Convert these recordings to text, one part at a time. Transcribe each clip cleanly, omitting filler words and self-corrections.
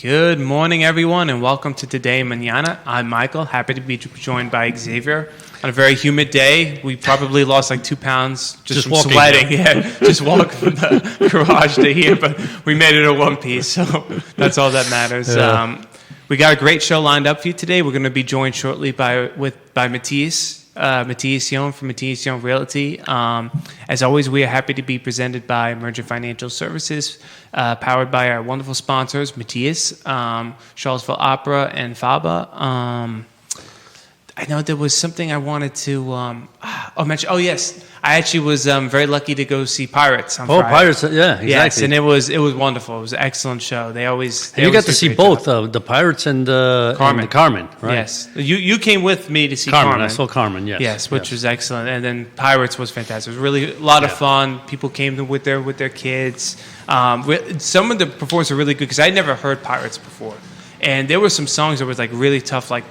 Good morning, everyone, and welcome to Today Mañana. I'm Michael, happy to be joined by Xavier. On a very humid day, we probably lost like 2 pounds just from walking. sweating. Yeah, just walking from the garage to here, but we made it a one piece, so that's all that matters. Yeah. We got a great show lined up for you today. We're going to be joined shortly by Matthias. Matthias Young from Matthias Young Realty. As always, we are happy to be presented by Emergent Financial Services, powered by our wonderful sponsors, Matthias, Charlottesville Opera, and FABA. I know there was something I wanted to mention. Oh, yes. I actually was very lucky to go see Pirates on Friday. Pirates, yeah, exactly. Yes, and it was wonderful. It was an excellent show. They always you got to do a see great both job. the Pirates and Carmen, right? Yes. You came with me to see Carmen. I saw Carmen, yes. Yes, which was excellent. And then Pirates was fantastic. It was really a lot of fun. People came with their kids. Some of the performances were really good because I'd never heard Pirates before. And there were some songs that was like really tough, like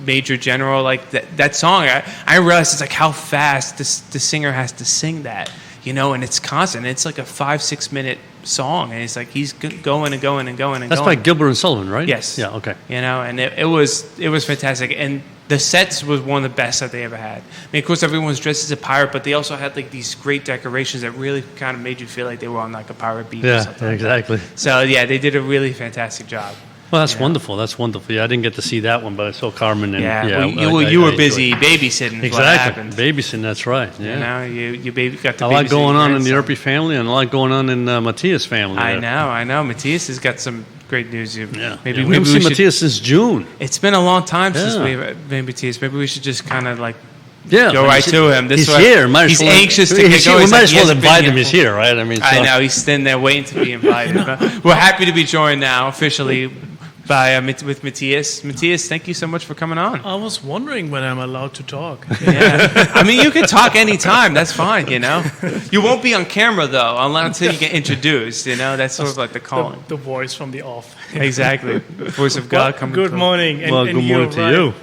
Major General, like that song. I realized it's like how fast the singer has to sing that, and it's constant. It's like a 5-6 minute song, and it's like he's going and going and going and That's going. by Gilbert and Sullivan, right? Yes. Yeah. Okay. And it was fantastic, and the sets was one of the best that they ever had. I mean, of course, everyone was dressed as a pirate, but they also had like these great decorations that really kind of made you feel like they were on like a pirate beach or something. Yeah, exactly. So yeah, they did a really fantastic job. Well, that's wonderful. That's wonderful. Yeah, I didn't get to see that one, but I saw Carmen. And, you were busy babysitting. Exactly. What happened. Babysitting. That's right. Yeah. You baby got to a lot going on in the grandson. Urpí family, and a lot going on in Matthias family. I know. Matthias has got some great news. Maybe we haven't seen Matthias since June. It's been a long time since we've been Matthias. Maybe we should just kind of like go right to him. He's here. He's anxious to get going. We might as well invite him. He's here, right? I know. He's standing there waiting to be invited. But we're happy to be joined now officially by with Matthias. Matthias, thank you so much for coming on. I was wondering when I'm allowed to talk. Yeah. I mean, you can talk anytime. That's fine, You won't be on camera, though, until you get introduced, That's sort of like the calling. The voice from the off. Exactly. The voice of God coming Good through. morning. Good morning to you.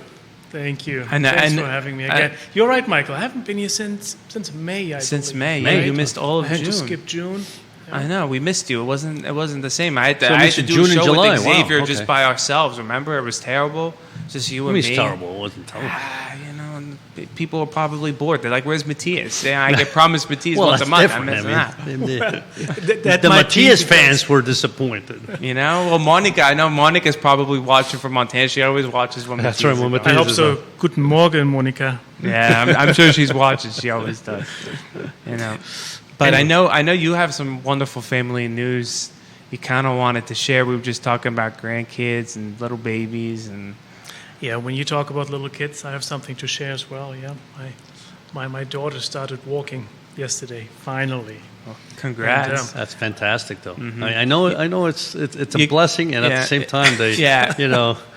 Thank you. And Thanks for having me again. You're right, Michael. I haven't been here since May, Since believe. May. Right? Yeah, you missed all of I had June. to skip June. Yeah. I know, we missed you. It wasn't the same. I had to do June a and show July. with Xavier Wow, just okay. by ourselves. Remember, it was terrible. Just you and me. It was terrible. It wasn't terrible. And people are probably bored. They're like, "Where's Matthias?" Yeah, I get promised Matthias once a month. I'm missing that. The Matthias fans were disappointed. Well, Monica. I know Monica's probably watching from Montana. She always watches when That's Matthias right, when is on. I Matthias hope is so. on. Guten Morgen, Monica. Yeah, I'm sure she's watching. She always does. But I know you have some wonderful family news you kind of wanted to share. We were just talking about grandkids and little babies and. Yeah, when you talk about little kids, I have something to share as well. Yeah, my daughter started walking yesterday. Finally. Well, congrats. And, That's fantastic, though. Mm-hmm. I know it's a blessing, and at the same time, they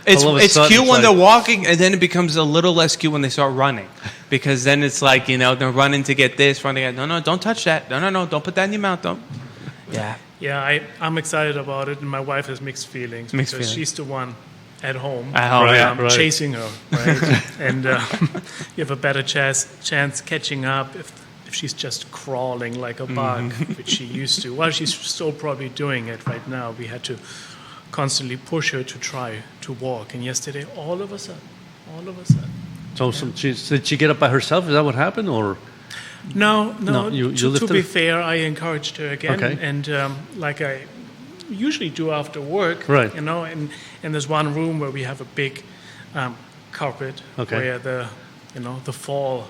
It's cute when they're walking, and then it becomes a little less cute when they start running, because then it's like they're running to get this, running to get no, don't touch that, no, don't put that in your mouth, don't. Yeah. Yeah, I'm excited about it, and my wife has mixed feelings because she's the one at home, right. chasing her, right? And you have a better chance catching up if she's just crawling like a bug, which she used to. Well, she's still probably doing it right now. We had to constantly push her to try to walk. And yesterday, all of a sudden. So did she get up by herself? Is that what happened, or? No. You to lifted be her? fair, I encouraged her again, Okay. and like I usually do after work, right? And there's one room where we have a big carpet where the fall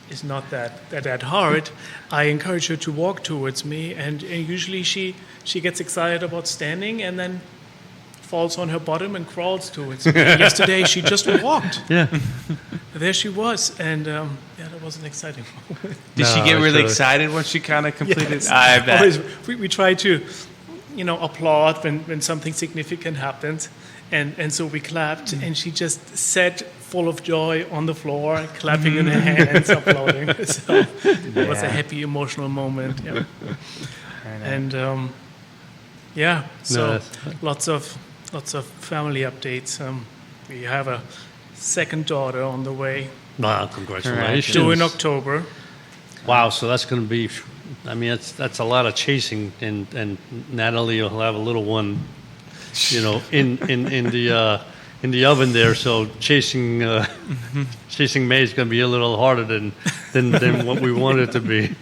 is not that hard. I encourage her to walk towards me, and usually she gets excited about standing and then falls on her bottom and crawls towards me. Yesterday she just walked. Yeah. There she was, and that was an exciting moment. Did she get really excited when she kind of completed? Yes. I bet. Always, we try to, applaud when something significant happens, and so we clapped, and she just sat full of joy on the floor, clapping in her hands, applauding. So it was a happy, emotional moment. Yeah. And so lots of family updates. We have a second daughter on the way. Wow, congratulations. Due in October. Wow, so that's going to be, that's a lot of chasing, and Natalie will have a little one in the oven there. So chasing May is going to be a little harder than what we want it to be.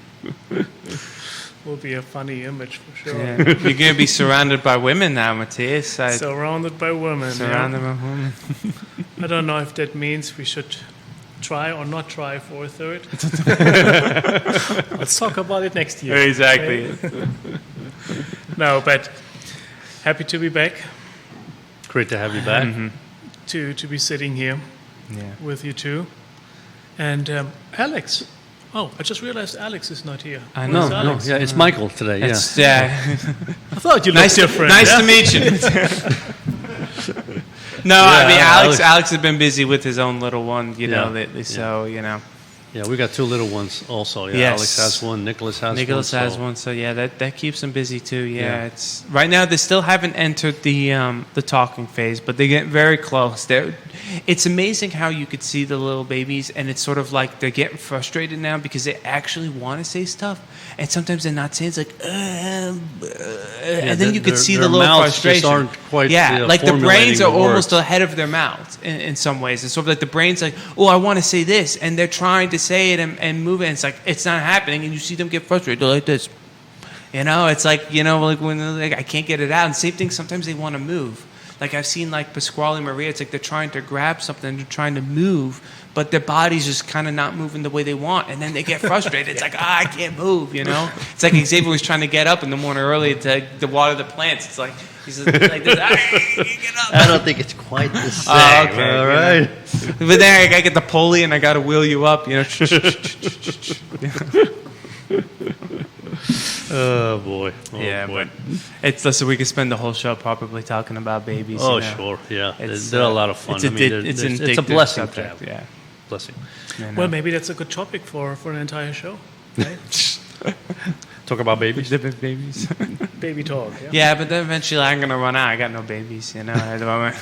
Will be a funny image for sure. Yeah. You're going to be surrounded by women now, Matthias. Surrounded by women. Surrounded by women. I don't know if that means we should try or not try for a third. Let's talk about it next year. Exactly. Okay? No, but happy to be back. Great to have you back. To be sitting here with you two. And Alex. Oh, I just realized Alex is not here. I know. No, yeah, it's Michael today. Yeah. I thought you looked different. Nice to meet you. No, I mean Alex has been busy with his own little one, lately. So Yeah, we got two little ones also. Yeah, Yes. Alex has one. Nicholas has one. So that keeps him busy too. Yeah, it's right now they still haven't entered the talking phase, but they get very close. It's amazing how you could see the little babies, and it's sort of like they're getting frustrated now because they actually want to say stuff, and sometimes they're not saying. It's like, and then you could see the little frustration. Just aren't quite like the brains are almost words. ahead of their mouths in some ways. It's sort of like the brain's like, oh, I want to say this, and they're trying to say it and move it, and it's like it's not happening, and you see them get frustrated. They're like this, it's like like when I can't get it out. And same thing, sometimes they want to move. Like I've seen like Pasquale and Maria, it's like they're trying to grab something, they're trying to move, but their body's just kind of not moving the way they want, and then they get frustrated. It's like, I can't move, It's like Xavier was trying to get up in the morning early to water the plants. It's like he's like this, get up. I don't think it's quite the same. Oh, okay, all right. But then I gotta get the pulley and I gotta wheel you up, Oh boy. But listen, we could spend the whole show probably talking about babies. Oh sure, yeah. They're a lot of fun. It's a blessing to subject, have. yeah. Blessing. Well, maybe that's a good topic for an entire show. Right? Talk about babies. Different babies. Baby talk. Yeah, but then eventually I'm gonna run out. I got no babies, at the moment.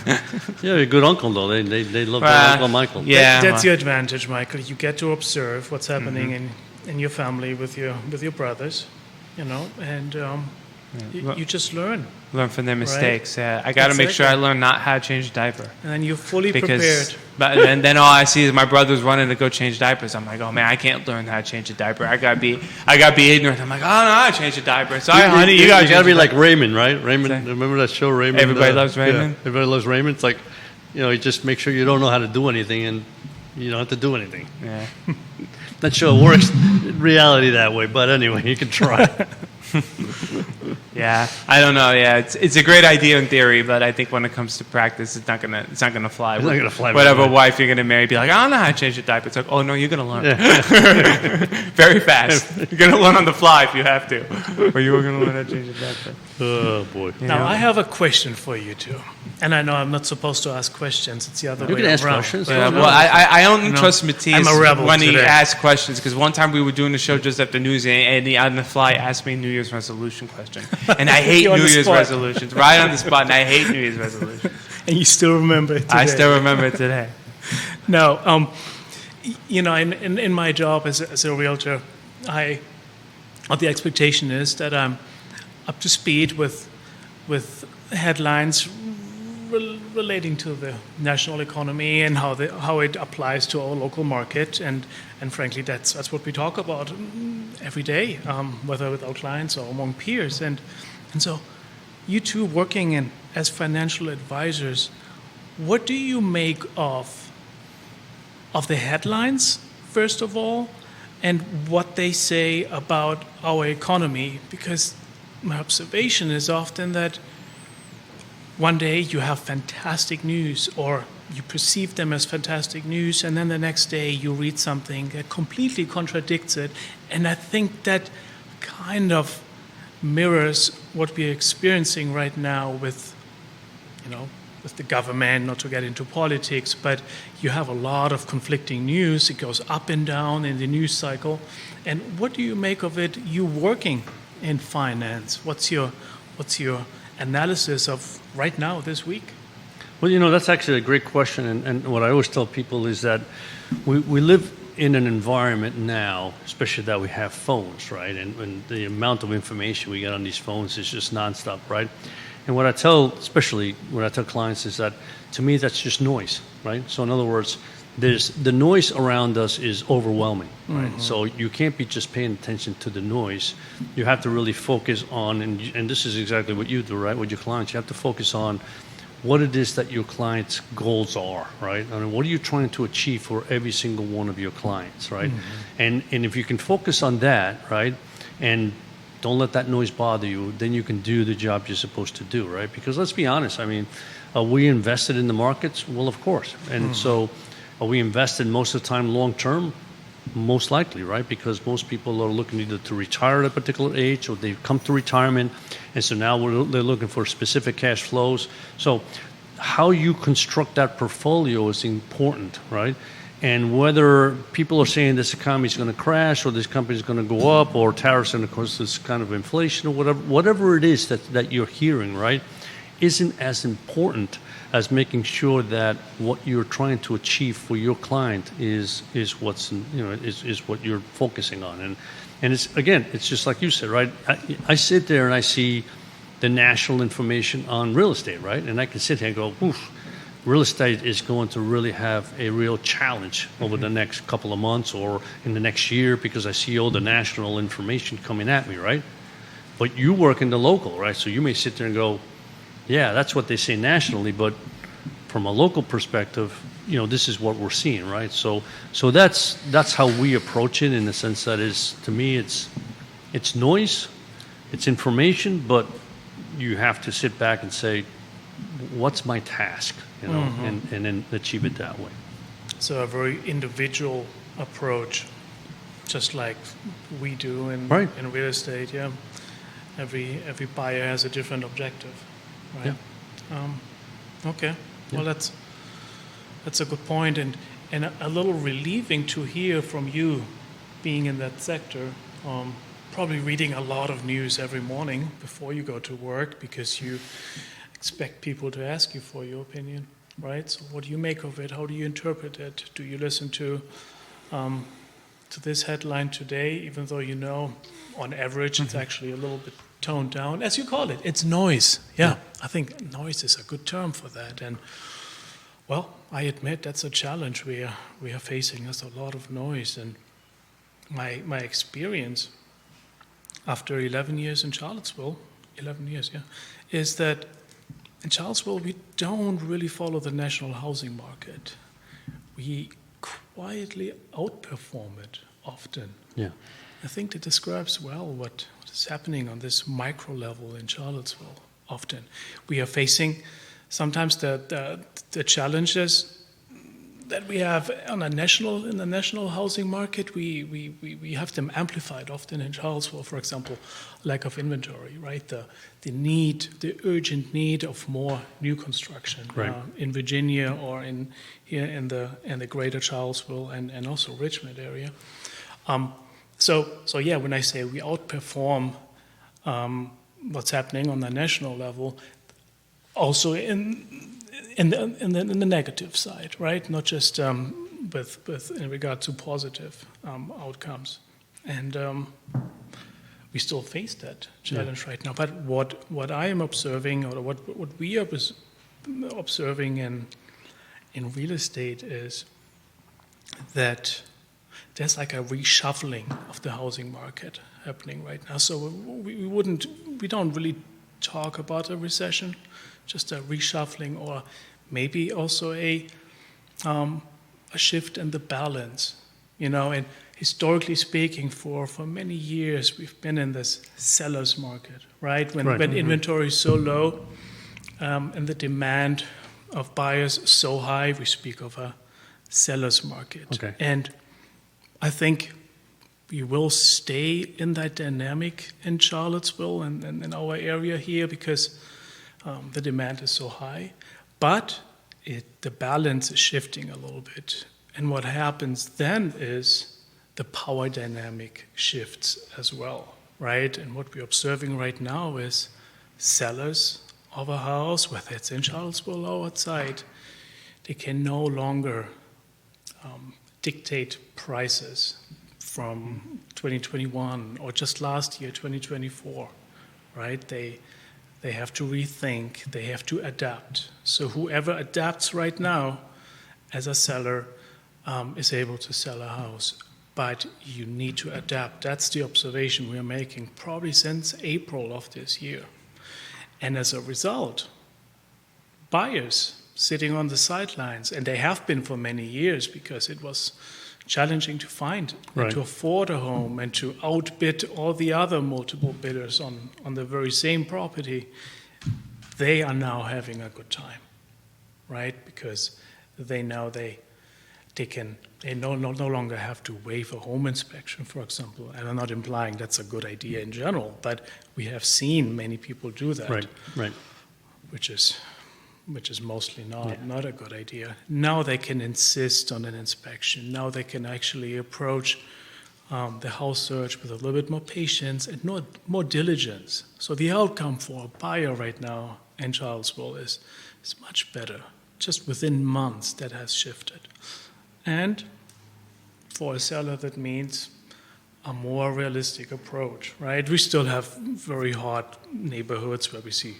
You're a good uncle though. They love their Uncle Michael. Yeah, that's your advantage, Michael. You get to observe what's happening in your family with your brothers, and you just learn. Learn from their mistakes. Right? I got to make sure I learn not how to change a diaper. And then you're fully prepared. But then all I see is my brother's running to go change diapers. I'm like, oh man, I can't learn how to change a diaper. I gotta be ignorant. I'm like, oh no, I change a diaper. Sorry, honey, you gotta be like Raymond, right? Raymond, remember that show, Raymond? Everybody loves Raymond. Yeah, everybody loves Raymond. It's like, you just make sure you don't know how to do anything, and you don't have to do anything. Yeah. Not sure it works in reality that way, but anyway, you can try. Yeah, I don't know. Yeah, it's a great idea in theory, but I think when it comes to practice, it's not gonna fly. It's not gonna fly. Whatever wife you're gonna marry, be like, I don't know how to change a diaper. It's like, oh no, you're gonna learn. Yeah. Very fast. You're gonna learn on the fly if you have to, or you are gonna learn how to change a diaper. Oh boy. Now I have a question for you two, and I know I'm not supposed to ask questions. It's the other way around. You can ask questions. Yeah, well, I only trust Matthias when he asks questions, because one time we were doing the show just after News, and he on the fly asked me New Year's resolution question, and I hate New Year's resolutions. Right on the spot, and I hate New Year's resolutions. And you still remember it today. I still remember it today. No, in my job as a realtor, the expectation is that I'm up to speed with headlines relating to the national economy and how it applies to our local market, and frankly, that's what we talk about every day, whether with our clients or among peers, and so you two working as financial advisors, what do you make of the headlines first of all, and what they say about our economy? Because my observation is often that one day you have fantastic news, or you perceive them as fantastic news, and then the next day you read something that completely contradicts it. And I think that kind of mirrors what we're experiencing right now with the government, not to get into politics, but you have a lot of conflicting news. It goes up and down in the news cycle. And what do you make of it, you working in finance? What's your analysis of right now, this week? Well, that's actually a great question. And what I always tell people is that we live in an environment now, especially that we have phones, right? And the amount of information we get on these phones is just nonstop, right? And what I tell, especially what I tell clients, is that to me that's just noise, right? So in other words, the noise around us is overwhelming, right? So you can't be just paying attention to the noise. You have to really focus on, and this is exactly what you do, right, with your clients. You have to focus on what it is that your clients' goals are, right? I mean, what are you trying to achieve for every single one of your clients, right? And if you can focus on that, right, and don't let that noise bother you, then you can do the job you're supposed to do, right? Because let's be honest, I mean, are we invested in the markets? Well, of course. And so are we invested most of the time long term? Most likely, right? Because most people are looking either to retire at a particular age or they've come to retirement. And so now they're looking for specific cash flows. So how you construct that portfolio is important, right? And whether people are saying this economy is going to crash or this company is going to go up or tariffs are going to cause this kind of inflation or whatever it is that you're hearing, right, isn't as important as making sure that what you're trying to achieve for your client is what's, is what you're focusing on. And it's, again, it's just like you said, right? I sit there and I see the national information on real estate, right? And I can sit here and go, oof, real estate is going to really have a real challenge over the next couple of months or in the next year because I see all the national information coming at me, right? But you work in the local, right? So you may sit there and go, yeah, that's what they say nationally, but from a local perspective, this is what we're seeing, right? So that's how we approach it in the sense that is, to me, it's noise, it's information, but you have to sit back and say, what's my task, and then achieve it that way. So a very individual approach, just like we do in real estate, yeah. Every buyer has a different objective, right? Yeah. Okay. Yeah. Well, that's a good point, and a little relieving to hear from you, being in that sector. Probably reading a lot of news every morning before you go to work because you expect people to ask you for your opinion, right? So what do you make of it? How do you interpret it? Do you listen to this headline today, even though on average it's actually a little bit toned down, as you call it? It's noise. Yeah, I think noise is a good term for that. And well, I admit that's a challenge we are facing. There's a lot of noise, and my experience after 11 years in Charlottesville, is that in Charlottesville we don't really follow the national housing market. We quietly outperform it often. Yeah. I think that describes well what is happening on this micro level in Charlottesville often. We are facing sometimes the challenges that we have in the national housing market. We have them amplified often in Charlottesville. For example, lack of inventory, right? The urgent need of more new construction, right, in Virginia or here in the greater Charlottesville and also Richmond area. So yeah, when I say we outperform what's happening on the national level, also in the negative side, right? Not just with in regard to positive outcomes, and we still face that challenge right now. But what I am observing, or what we are observing in real estate, is that there's like a reshuffling of the housing market happening right now. So we don't really talk about a recession, just a reshuffling, or maybe also a shift in the balance, And historically speaking, for many years we've been in this seller's market, right? When inventory is so low and the demand of buyers so high, we speak of a seller's market. Okay. And I think we will stay in that dynamic in Charlottesville and in our area here because the demand is so high. But the balance is shifting a little bit. And what happens then is the power dynamic shifts as well, right? And what we're observing right now is sellers of a house, whether it's in Charlottesville or outside, they can no longer dictate prices from 2021 or just last year, 2024, right? they have to rethink, they have to adapt. So whoever adapts right now as a seller is able to sell a house. But you need to adapt. That's the observation we're making probably since April of this year. And as a result, buyers sitting on the sidelines, and they have been for many years because it was challenging to find and to afford a home and to outbid all the other multiple bidders on the very same property, they are now having a good time, right? Because they know they no longer have to waive a home inspection, for example. And I'm not implying that's a good idea in general, but we have seen many people do that, right. which is mostly not a good idea. Now they can insist on an inspection. Now they can actually approach the house search with a little bit more patience and more diligence. So the outcome for a buyer right now in Charlottesville is much better. Just within months, that has shifted. And for a seller, that means a more realistic approach, right? We still have very hot neighborhoods where we see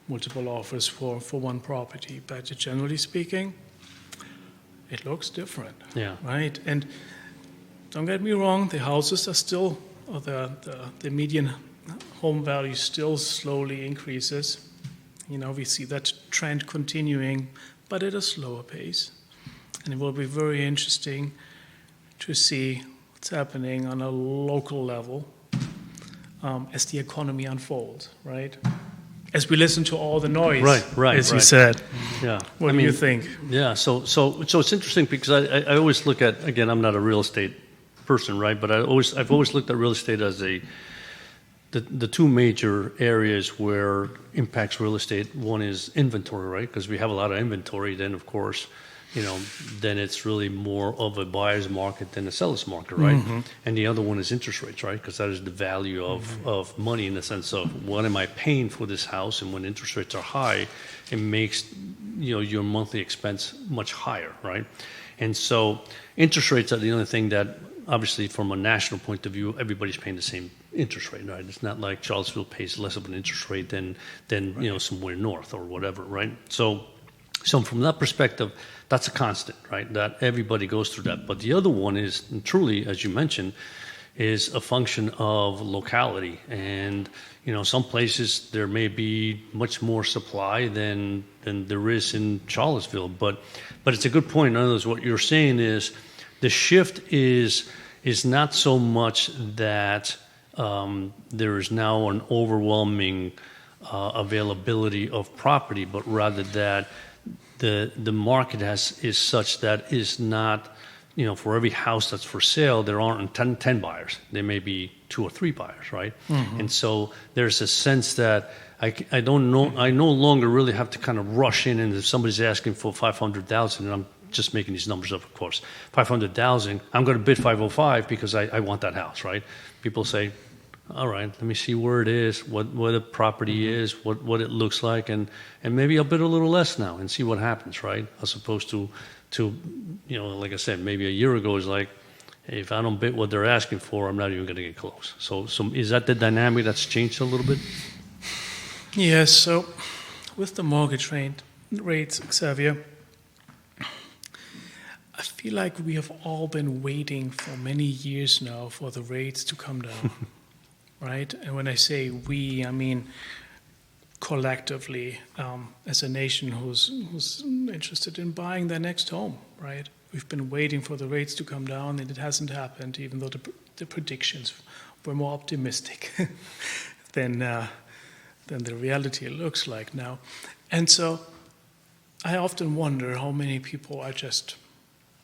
multiple offers for one property, but generally speaking, it looks different, right? And don't get me wrong, the houses are still, or the median home value still slowly increases. You know, we see that trend continuing, but at a slower pace. And it will be very interesting to see what's happening on a local level as the economy unfolds, right? As we listen to all the noise, as you said. Yeah. What do you think? Yeah, so it's interesting because I always look at, again, I'm not a real estate person, right? But I've always looked at real estate as the two major areas where impacts real estate. One is inventory, right? Because we have a lot of inventory. Then, of course, then it's really more of a buyer's market than a seller's market, right? Mm-hmm. And the other one is interest rates, right? Because that is the value of money in the sense of what am I paying for this house? And when interest rates are high, it makes your monthly expense much higher, right? And so interest rates are the only thing that, obviously, from a national point of view, everybody's paying the same interest rate, right? It's not like Charlottesville pays less of an interest rate than somewhere north or whatever, right? So from that perspective, that's a constant, right? That everybody goes through that. But the other one is truly, as you mentioned, is a function of locality. And some places there may be much more supply than there is in Charlottesville. But it's a good point. In other words, what you're saying is the shift is not so much that there is now an overwhelming availability of property, but rather that the market is such that is not, for every house that's for sale, there aren't 10 buyers. There may be 2 or 3 buyers, right? Mm-hmm. And so there's a sense that I no longer really have to kind of rush in, and if somebody's asking for $500,000, and I'm just making these numbers up, of course, $500,000, I'm going to bid $505 because I want that house, right? People say, all right, let me see where it is, what the property is, what it looks like, and maybe I'll bid a little less now and see what happens, right? As opposed to like I said, maybe a year ago, it's like, hey, if I don't bid what they're asking for, I'm not even going to get close. So is that the dynamic that's changed a little bit? Yes, so with the mortgage rates, Xavier, I feel like we have all been waiting for many years now for the rates to come down. Right? And when I say we, I mean collectively, as a nation who's interested in buying their next home, right? We've been waiting for the rates to come down, and it hasn't happened, even though the predictions were more optimistic than the reality looks like now. And so I often wonder how many people are just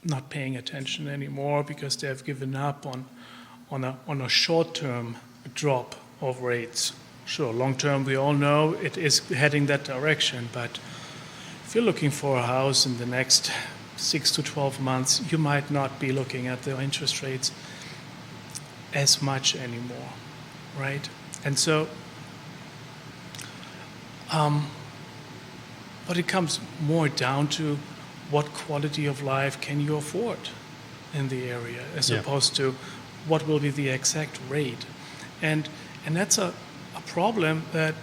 not paying attention anymore because they have given up on a short-term drop of rates. Sure, long-term, we all know it is heading that direction, but if you're looking for a house in the next 6 to 12 months, you might not be looking at the interest rates as much anymore, right? And so, but it comes more down to what quality of life can you afford in the area as opposed to what will be the exact rate. And that's a problem that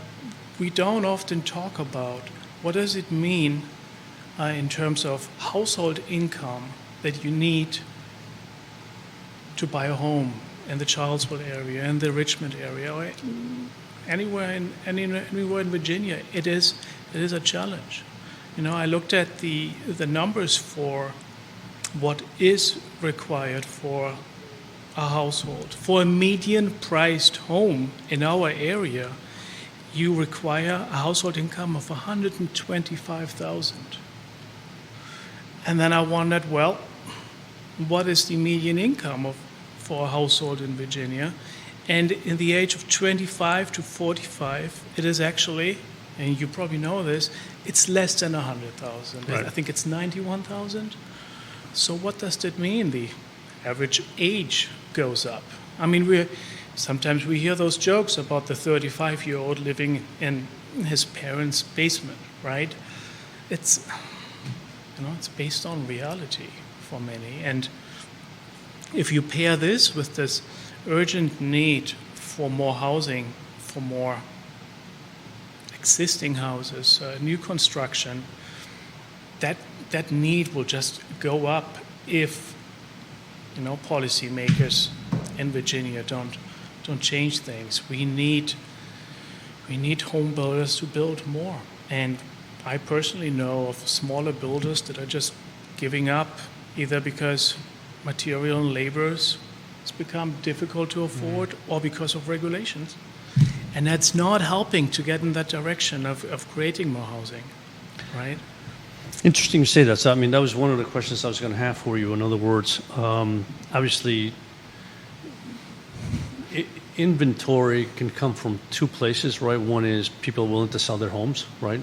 we don't often talk about what does it mean in terms of household income that you need to buy a home in the Charlottesville area, in the Richmond area, or anywhere in Virginia. It is a challenge. I looked at the numbers for what is required for a household. For a median-priced home in our area, you require a household income of $125,000. And then I wondered, well, what is the median income for a household in Virginia? And in the age of 25 to 45, it is actually, and you probably know this, it's less than 100,000. Right. I think it's 91,000. So what does that mean? The average age goes up. I mean, sometimes we hear those jokes about the 35-year-old living in his parents' basement, right? It's based on reality for many. And if you pair this with this urgent need for more housing, for more existing houses, new construction, that need will just go up if policymakers in Virginia don't change things. We need home builders to build more. And I personally know of smaller builders that are just giving up, either because material and labor has become difficult to afford or because of regulations. And that's not helping to get in that direction of creating more housing, right? Interesting you say that. So, I mean, that was one of the questions I was going to have for you. In other words, obviously, inventory can come from two places, right? One is people willing to sell their homes, right?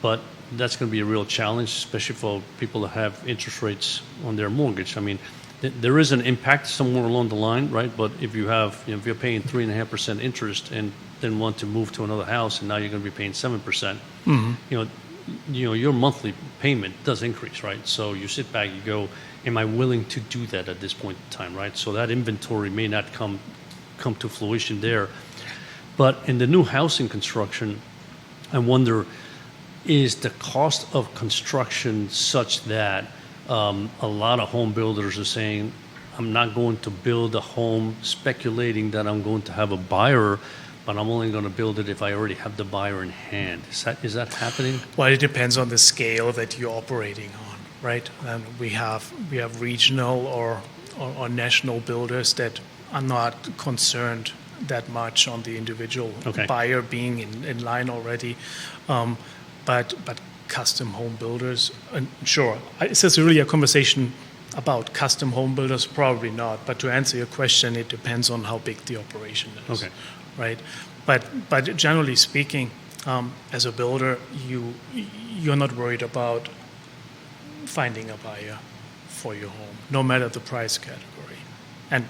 But that's going to be a real challenge, especially for people that have interest rates on their mortgage. I mean, there is an impact somewhere along the line, right? But if you have, if you're paying 3.5% interest and then want to move to another house, and now you're going to be paying 7%, your monthly payment does increase, right? So you sit back, you go, am I willing to do that at this point in time, right? So that inventory may not come to fruition there. But in the new housing construction, I wonder, is the cost of construction such that a lot of home builders are saying, I'm not going to build a home speculating that I'm going to have a buyer, but I'm only going to build it if I already have the buyer in hand. Is that happening? Well, it depends on the scale that you're operating on, right? And we have regional or national builders that are not concerned that much on the individual buyer being in line already, but custom home builders, and sure, is this really a conversation about custom home builders? Probably not. But to answer your question, it depends on how big the operation is. Okay. Right, but generally speaking, as a builder, you're not worried about finding a buyer for your home, no matter the price category. And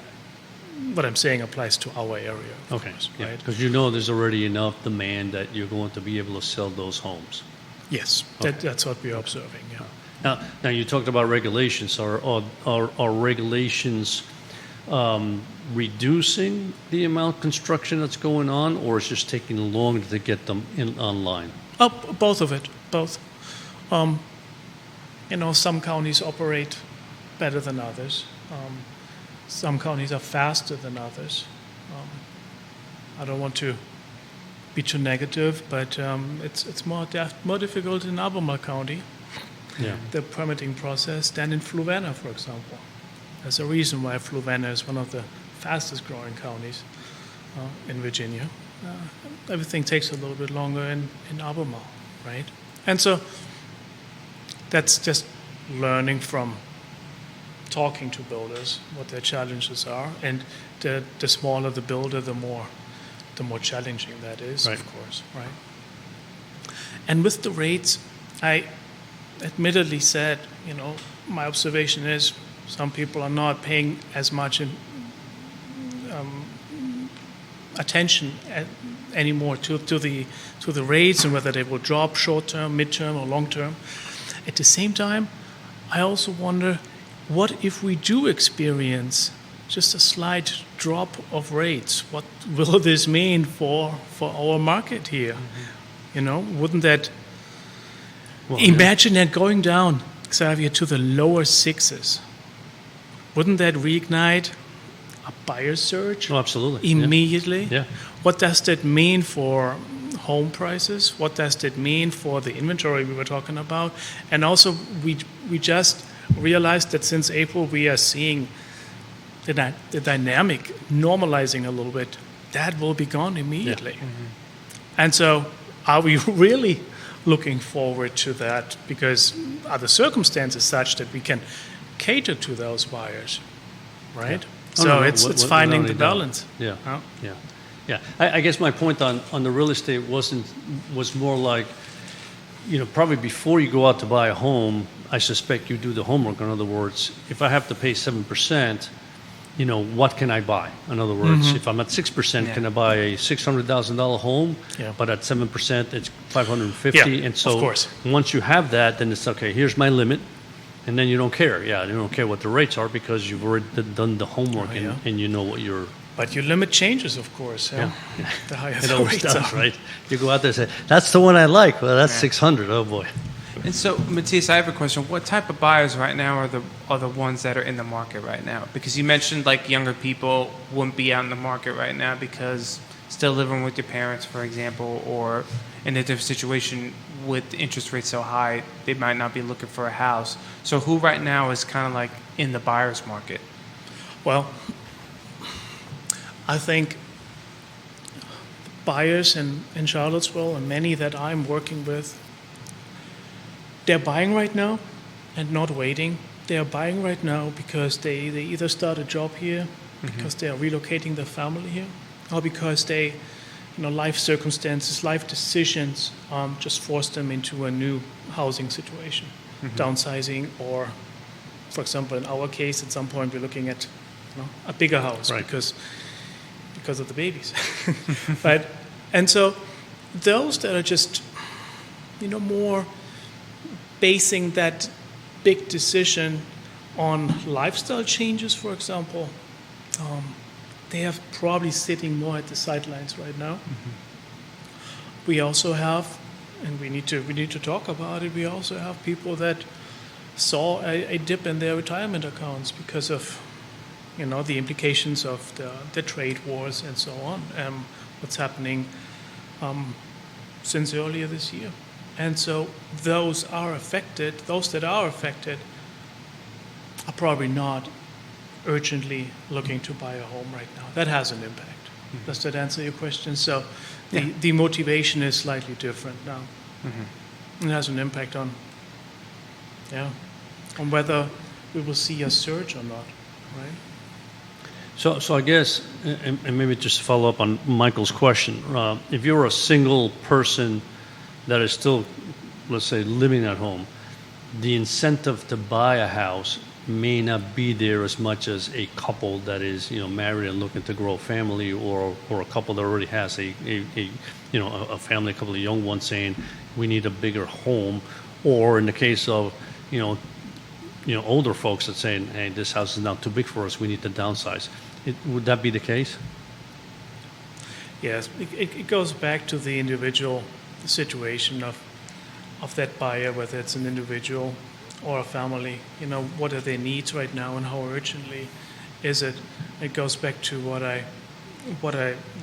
what I'm saying applies to our area, of course, right? Because there's already enough demand that you're going to be able to sell those homes. Yes, that's what we're observing. Yeah. Now you talked about regulations. Are regulations reducing the amount of construction that's going on, or it's just taking longer to get them online? Oh, both of it, both. Some counties operate better than others. Some counties are faster than others. I don't want to be too negative, but it's more difficult in Albemarle County, the permitting process, than in Fluvanna, for example. There's a reason why Fluvanna is one of the fastest growing counties in Virginia. Everything takes a little bit longer in Albemarle, right? And so that's just learning from talking to builders what their challenges are, and the smaller the builder, the more challenging that is, of course, right? And with the rates, I admittedly said, my observation is some people are not paying as much attention anymore to the rates and whether they will drop short term, mid term, or long term. At the same time, I also wonder, what if we do experience just a slight drop of rates, what will this mean for our market here? Wouldn't that imagine that going down, Xavier, to the lower sixes? Wouldn't that reignite a buyer surge? Oh, absolutely. Immediately? Yeah. What does that mean for home prices? What does that mean for the inventory we were talking about? And also, we just realized that since April, we are seeing the dynamic normalizing a little bit. That will be gone immediately. Yeah. Mm-hmm. And so, are we really looking forward to that? Because are the circumstances such that we can cater to those buyers, right? Yeah. So it's finding the balance. Yeah. Oh. Yeah. I guess my point on the real estate was more like, probably before you go out to buy a home, I suspect you do the homework. In other words, if I have to pay 7%, what can I buy? In other words, if I'm at 6%, can I buy a $600,000 home? Yeah. But at 7%, it's $550. Yeah, and so of course. once you have that, then it's okay. Here's my limit. And then you don't care. Yeah, you don't care what the rates are because you've already done the homework and you know what you're. But your limit changes, of course. Yeah. The higher It the always rates does, are. right? You go out there and say, that's the one I like. Well, that's 600. Oh, boy. And so, Matthias, I have a question. What type of buyers right now are the ones that are in the market right now? Because you mentioned like younger people wouldn't be out in the market right now because still living with your parents, for example, or in a different situation with interest rates so high, they might not be looking for a house. So who right now is kind of like in the buyer's market? Well, I think buyers in Charlottesville and many that I'm working with, they're buying right now and not waiting. They're buying right now because they either start a job here, because they are relocating their family here, or because they, life circumstances, life decisions just force them into a new housing situation, downsizing, or, for example, in our case, at some point we're looking at a bigger house because of the babies. Right? And so those that are just, more basing that big decision on lifestyle changes, for example, they are probably sitting more at the sidelines right now. We also have, and we need to talk about it, we also have people that saw a dip in their retirement accounts because of the implications of the trade wars and so on, what's happening since earlier this year. And so those that are affected are probably not urgently looking to buy a home right now. That has an impact. Does that answer your question? So the motivation is slightly different now. It has an impact on whether we will see a surge or not, right? So I guess, and maybe just to follow up on Michael's question, if you're a single person that is still, let's say, living at home, the incentive to buy a house may not be there as much as a couple that is, married and looking to grow a family, or a couple that already has a family, a couple of young ones saying we need a bigger home, or in the case of, older folks that saying, hey, this house is now too big for us, we need to downsize. Would that be the case? Yes, it goes back to the individual situation of that buyer, whether it's an individual or a family. What are their needs right now and how urgently is it? It goes back to what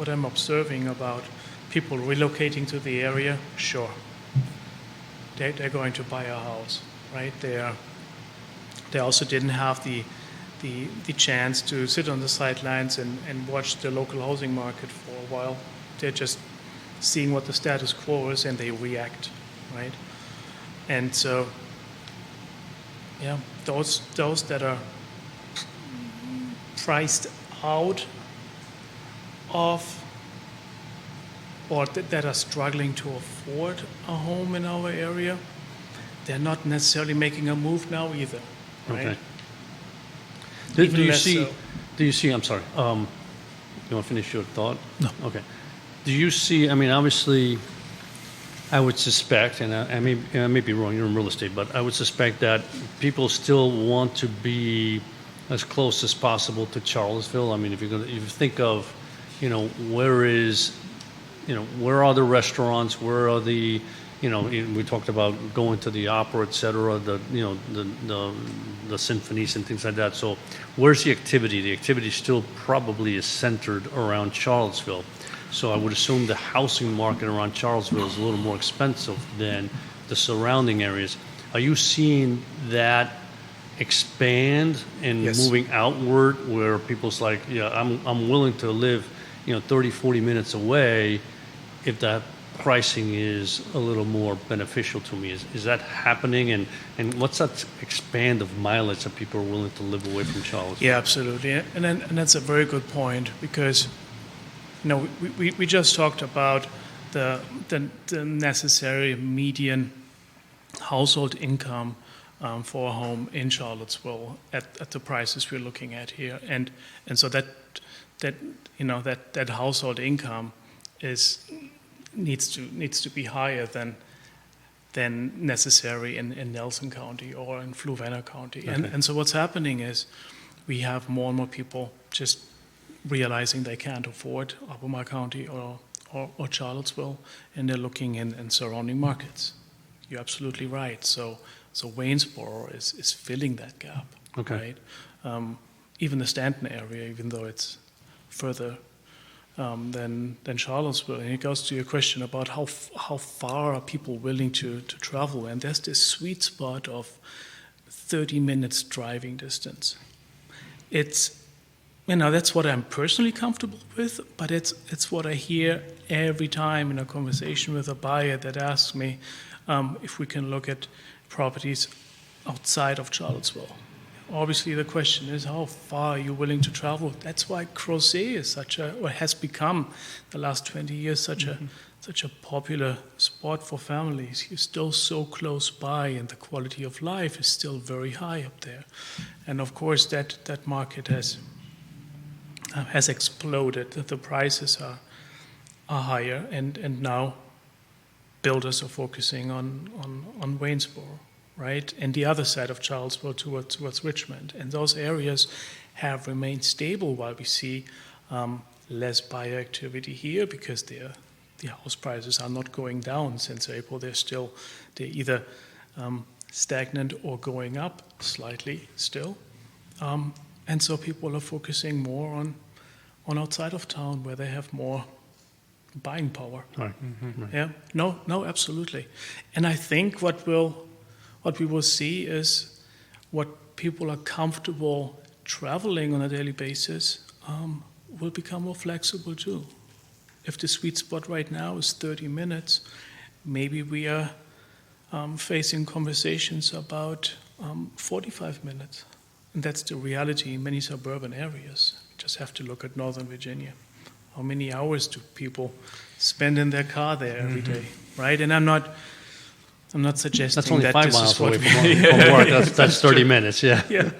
I'm observing about people relocating to the area. Sure, they're going to buy a house, right? They also didn't have the chance to sit on the sidelines and watch the local housing market for a while. They're just seeing what the status quo is and they react, right? And so, those that are priced out of or that are struggling to afford a home in our area, they're not necessarily making a move now either, right? Okay. Do you see, I'm sorry, you want to finish your thought? No. Okay. Do you see, obviously, I would suspect, and I may be wrong, you're in real estate, but I would suspect that people still want to be as close as possible to Charlottesville? I mean, if you think of, where are the restaurants? Where are the, we talked about going to the opera, et cetera, the symphonies and things like that. So where's the activity? The activity still probably is centered around Charlottesville. So I would assume the housing market around Charlottesville is a little more expensive than the surrounding areas. Are you seeing that expand and Yes. moving outward where people's like, I'm willing to live, 30, 40 minutes away if that pricing is a little more beneficial to me? Is that happening? And what's that expand of mileage that people are willing to live away from Charlottesville? Yeah, absolutely. And that's a very good point because, we just talked about the necessary median household income for a home in Charlottesville at the prices we're looking at here, and so that household income needs to be higher than necessary in Nelson County or in Fluvanna County, Okay. and so what's happening is we have more and more people just realizing they can't afford Albemarle County or Charlottesville, and they're looking in surrounding markets. You're absolutely right. So Waynesboro is filling that gap, Okay. right? Even the Stanton area, even though it's further than Charlottesville. And it goes to your question about how far are people willing to travel. And there's this sweet spot of 30 minutes driving distance. That's what I'm personally comfortable with, but it's what I hear every time in a conversation with a buyer that asks me if we can look at properties outside of Charlottesville. Obviously, the question is how far are you willing to travel? That's why Crozet is has become the last 20 years such a popular spot for families. You're still so close by, and the quality of life is still very high up there. And of course, that market has exploded. The prices are higher, and now builders are focusing on Waynesboro, right? And the other side of Charlottesville towards Richmond. And those areas have remained stable while we see less buyer activity here because the house prices are not going down since April. They're either stagnant or going up slightly still. And so people are focusing more on outside of town where they have more buying power. Right. Mm-hmm. Right. Yeah. No, absolutely. And I think what we will see is what people are comfortable traveling on a daily basis will become more flexible too. If the sweet spot right now is 30 minutes, maybe we are facing conversations about 45 minutes. And that's the reality in many suburban areas. You just have to look at Northern Virginia. How many hours do people spend in their car there every day, right? And I'm not suggesting that's only that 5 this miles is what away from work. That's 30 minutes, yeah. Yeah.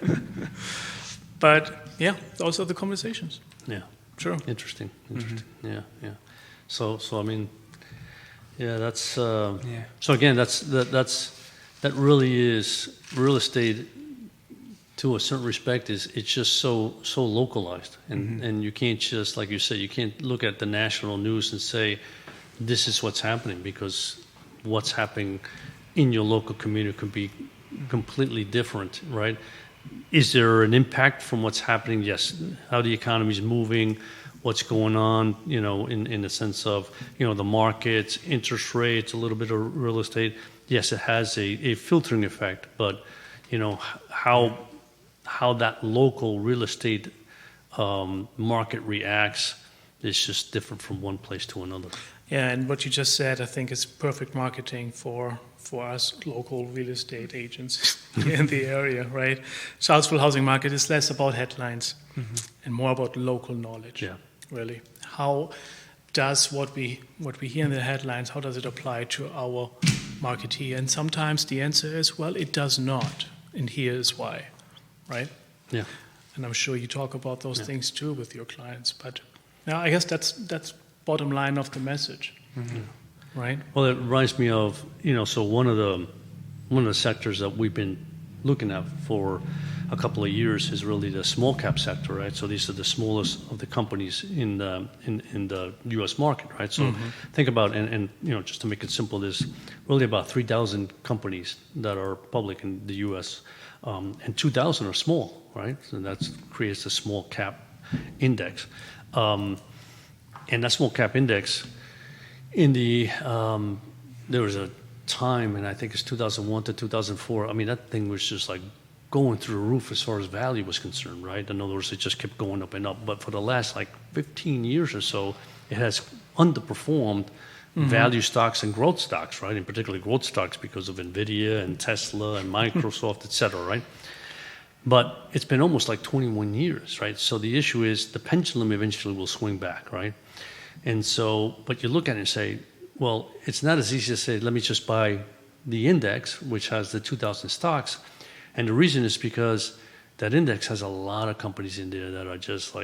But yeah, those are the conversations. Yeah. Sure. Interesting. Yeah. So I mean, yeah, that's so again, that really is real estate. To a certain respect, it's just so localized, and you can't just, like you said, you can't look at the national news and say this is what's happening, because what's happening in your local community could be completely different, right? Is there an impact from what's happening? Yes. How the economy is moving, what's going on, in the sense of, the markets, interest rates, a little bit of real estate. Yes, it has a filtering effect, but, how that local real estate market reacts is just different from one place to another. Yeah, and what you just said, I think, is perfect marketing for us local real estate agents in the area, right? Charlottesville housing market is less about headlines and more about local knowledge. Yeah. Really. How does what we hear in the headlines, how does it apply to our market here? And sometimes the answer is, well, it does not, and here is why, right? Yeah. And I'm sure you talk about those things too with your clients. But now I guess that's bottom line of the message, right? Well, it reminds me of, so one of the sectors that we've been looking at for a couple of years is really the small cap sector, right? So these are the smallest of the companies in the U.S. market, right? So think about, and just to make it simple, there's really about 3,000 companies that are public in the U.S., and 2,000 are small, right? So that creates a small cap index. And that small cap index, there was a time, and I think it's 2001 to 2004, I mean, that thing was just like going through the roof as far as value was concerned, right? In other words, it just kept going up and up. But for the last 15 years or so, it has underperformed value stocks and growth stocks, right? In particular, growth stocks because of NVIDIA and Tesla and Microsoft, et cetera, right? But it's been almost 21 years, right? So the issue is the pendulum eventually will swing back, right? And so, but you look at it and say, well, it's not as easy to say, let me just buy the index, which has the 2,000 stocks. And the reason is because that index has a lot of companies in there that are just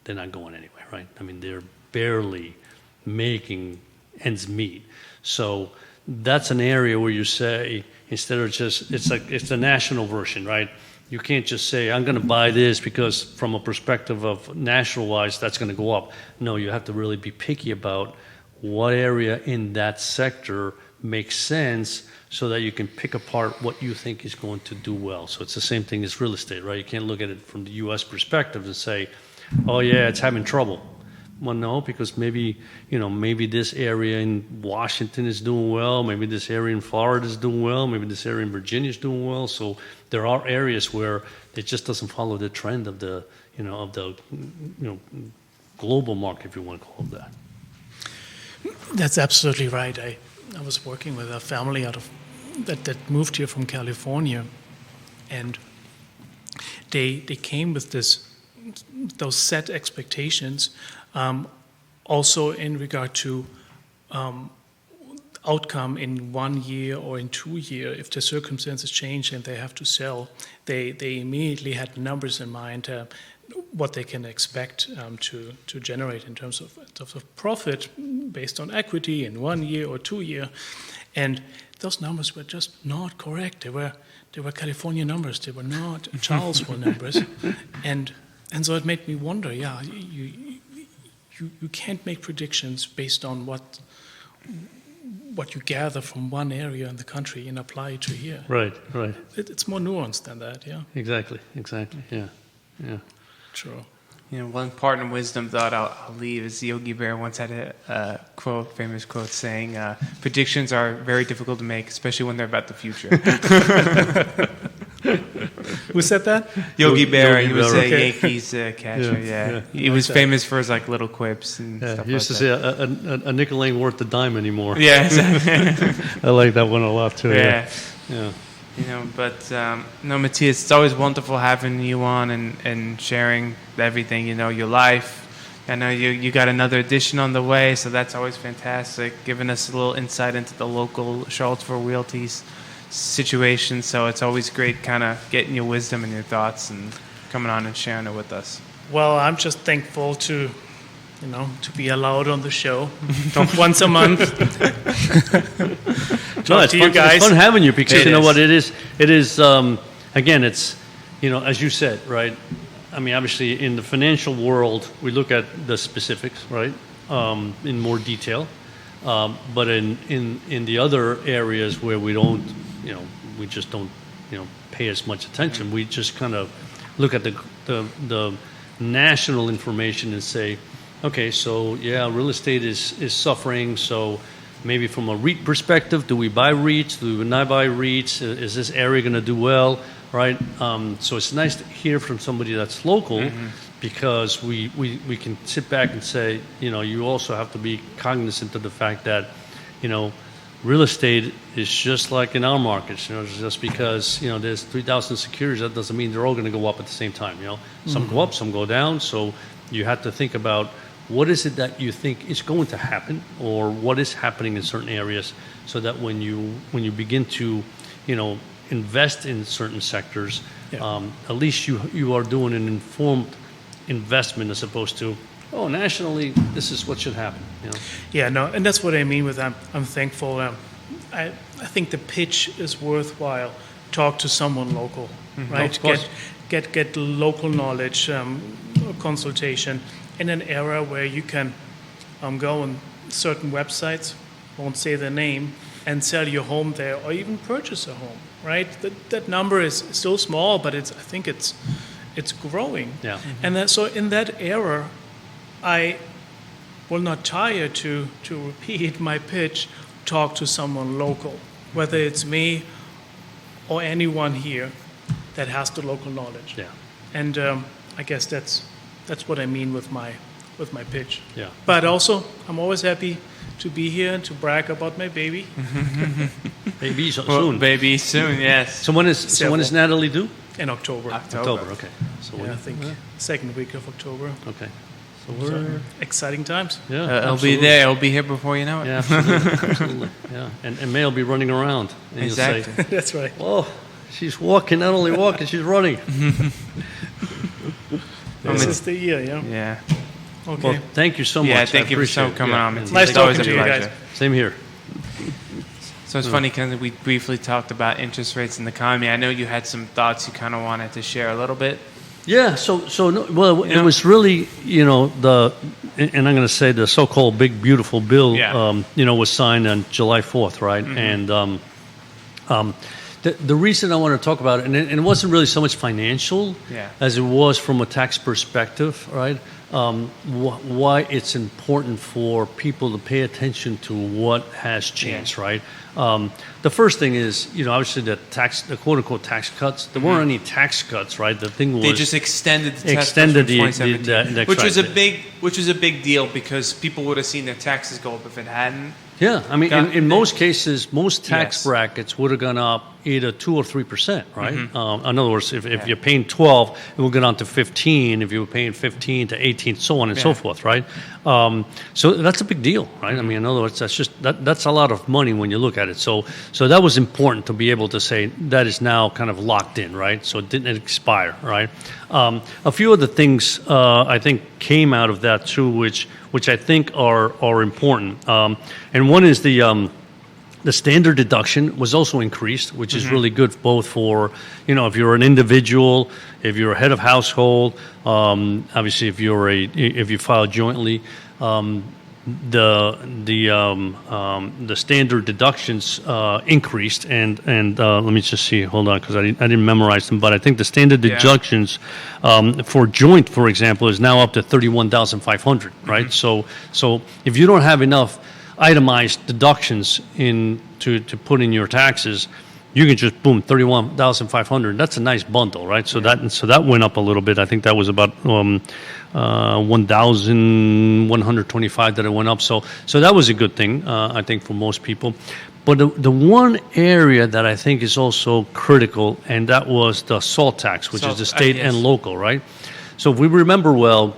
they're not going anywhere, right? I mean, they're barely making ends meet. So that's an area where you say, instead of just, it's the national version, right? You can't just say, I'm going to buy this because from a perspective of national-wise, that's going to go up. No, you have to really be picky about what area in that sector makes sense so that you can pick apart what you think is going to do well. So it's the same thing as real estate, right? You can't look at it from the U.S. perspective and say, oh, yeah, it's having trouble. Well, no, because maybe this area in Washington is doing well, maybe this area in Florida is doing well, maybe this area in Virginia is doing well. So there are areas where it just doesn't follow the trend of the global market, if you want to call it that. That's absolutely right. I was working with a family that moved here from California, and they came with those set expectations, also in regard to outcome in 1 year or in 2 years. If the circumstances change and they have to sell, they immediately had numbers in mind, what they can expect to generate in terms of profit based on equity in 1 year or 2 year, and those numbers were just not correct. They were California numbers. They were not Charlottesville numbers, and so it made me wonder. Yeah, you can't make predictions based on what you gather from one area in the country and apply it to here. Right. It's more nuanced than that. Yeah. Exactly. Yeah. True. One part in wisdom thought I'll leave is Yogi Bear once had a famous quote saying, predictions are very difficult to make, especially when they're about the future. Who said that? Yogi Bear. He was a Okay. Yankees catcher, yeah. He was famous for his little quips and stuff He used to like say a nickel ain't worth a dime anymore. that. Yeah, exactly. I like that one a lot too. Yeah. Yeah. Matthias, it's always wonderful having you on and sharing everything, your life. I know you got another edition on the way, so that's always fantastic, giving us a little insight into the local Charlottesville Realty's situation. So it's always great kind of getting your wisdom and your thoughts and coming on and sharing it with us. Well, I'm just thankful to be allowed on the show once a month. Talk to you guys. It's fun having you because It you know is. what it is. It is again. It's as you said, right? I mean, obviously, in the financial world, we look at the specifics, right, in more detail. But in the other areas where we don't, we just don't, pay as much attention. We just kind of look at the national information and say, okay, so yeah, real estate is suffering. So maybe from a REIT perspective, do we buy REITs? Do we not buy REITs? Is this area going to do well? Right. So it's nice to hear from somebody that's local, because we can sit back and say, you also have to be cognizant of the fact that, real estate is just like in our markets. Just because there's 3,000 securities, that doesn't mean they're all going to go up at the same time. Some go up, some go down. So you have to think about what is it that you think is going to happen, or what is happening in certain areas, so that when you begin to, invest in certain sectors, at least you are doing an informed investment as opposed to, nationally, this is what should happen. Yeah, no, and that's what I mean with I'm thankful. I think the pitch is worthwhile talk to someone local, right? Of course. Get local knowledge, consultation in an era where you can go on certain websites, won't say the name, and sell your home there, or even purchase a home, right? That number is still small, but I think it's growing. Yeah. And so in that era, I will not tire to repeat my pitch, talk to someone local, whether it's me or anyone here that has the local knowledge. Yeah. And I guess that's what I mean with my pitch. Yeah. But also, I'm always happy to be here and to brag about my baby. Maybe Well, soon. baby, soon, yes. So when is Natalie due? In October. October. Okay. So I think second week of October. Okay. So So we're exciting times. yeah. It'll be absolutely. there. It'll be here before you know it. Yeah, absolutely. Absolutely. Yeah. And May will be running around. And Exactly. You'll say, That's right. "Oh, she's walking. Not only walking, she's running." This is the year, yeah. Yeah. Okay. Well, thank you so much. Yeah, I thank you for appreciate it. coming Yeah. on. And It's Nice always talking a to you pleasure. guys. Same here. So it's funny because we briefly talked about interest rates in the economy. I know you had some thoughts you kind of wanted to share a little bit. Yeah, it Yeah. was really, and I'm going to say the so-called big beautiful bill, Yeah. was signed on July 4th, right? Mm-hmm. And the reason I want to talk about it, and it wasn't really so much financial Yeah. as it was from a tax perspective, right? Why it's important for people to pay attention to what has changed, right? The first thing is, obviously the quote-unquote tax cuts. There weren't any tax cuts, right? The thing was They just extended the test extended from 2017, that's which was right. which was a big deal because people would have seen their taxes go up if it hadn't. Yeah, I mean, Got- in most cases, most tax Yes. brackets would have gone up either 2 or 3%, right? Mm-hmm. In other words, if you're paying 12, it will go down to 15. If you were paying 15 to 18, so on and so Yeah. forth, right? So that's a big deal, right? I mean, in other words, that's a lot of money when you look at it. So that was important to be able to say that is now kind of locked in, right? So it didn't expire, right? A few other things I think came out of that too, which I think are important. And one is the standard deduction was also increased, which is really good both for, if you're an individual, if you're a head of household, obviously if you file jointly, the standard deductions increased, and let me just see. Hold on, because I didn't memorize them, but I think the standard deductions for joint, for example, is now up to $31,500. Right. So if you don't have enough itemized deductions to put in your taxes, you can just boom $31,500. That's a nice bundle, right? So that went up a little bit. I think that was about 1,125 that it went up. So that was a good thing, I think, for most people. But the one area that I think is also critical, and that was the SALT tax, which is the state yes. and local, right? So if we remember well,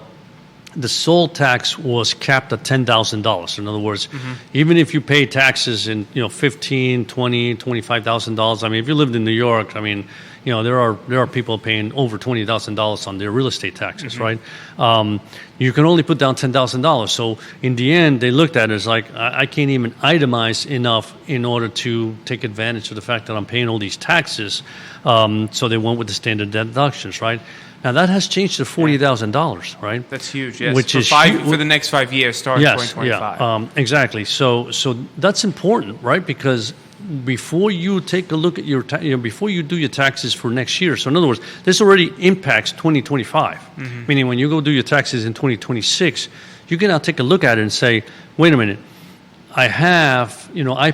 the SALT tax was capped at $10,000. In other words, even if you pay taxes in $15,000, $20,000, $25,000. I mean, if you lived in New York, I mean, there are people paying over $20,000 on their real estate taxes, right? You can only put down $10,000. So in the end, they looked at it as like, I can't even itemize enough in order to take advantage of the fact that I'm paying all these taxes. So they went with the standard deductions, right? Now that has changed to $40,000, right? That's huge. Yes. Which is for the next 5 years, starting yes, 2025. yeah, exactly. So that's important, right? Because before you take a look at before you do your taxes for next year. So in other words, this already impacts 2025. Meaning when you go do your taxes in 2026, you can now take a look at it and say, wait a minute. I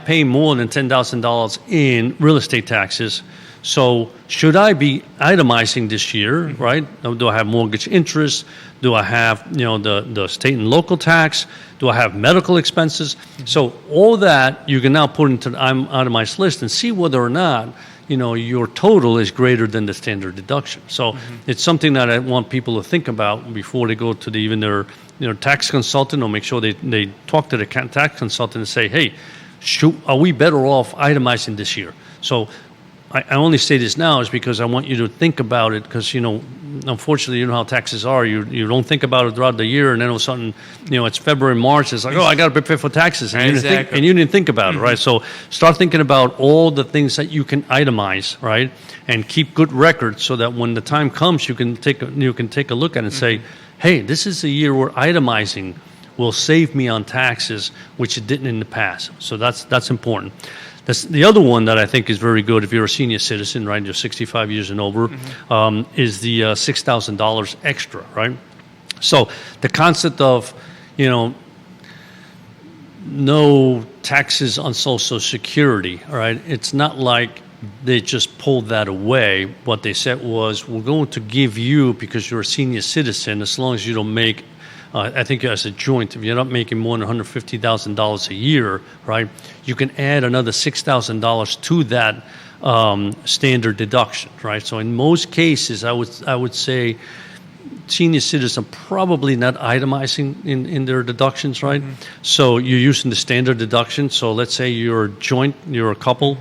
pay more than $10,000 in real estate taxes. So should I be itemizing this year, right? Do I have mortgage interest? Do I have, the state and local tax? Do I have medical expenses? So all that you can now put into the itemized list and see whether or not, your total is greater than the standard deduction. So it's something that I want people to think about before they go to even their tax consultant, or make sure they talk to the tax consultant and say, hey, are we better off itemizing this year? So I only say this now is because I want you to think about it, because unfortunately, you know how taxes are. You don't think about it throughout the year, and then all of a sudden, it's February, March. It's like, I got to prepare for taxes, and you didn't think about it, right? So start thinking about all the things that you can itemize, right, and keep good records so that when the time comes, you can take a look at it and say, hey, this is a year where itemizing will save me on taxes, which it didn't in the past. So that's important. The other one that I think is very good if you're a senior citizen, right, you're 65 years and over, is the $6,000 extra, right? So the concept of, no taxes on Social Security, right? It's not like they just pulled that away. What they said was, we're going to give you, because you're a senior citizen, as long as you don't make I think as a joint, if you're not making more than $150,000 a year, right, you can add another $6,000 to that standard deduction, right? So in most cases, I would say senior citizens are probably not itemizing in their deductions, right? So you're using the standard deduction. So let's say you're a joint, you're a couple,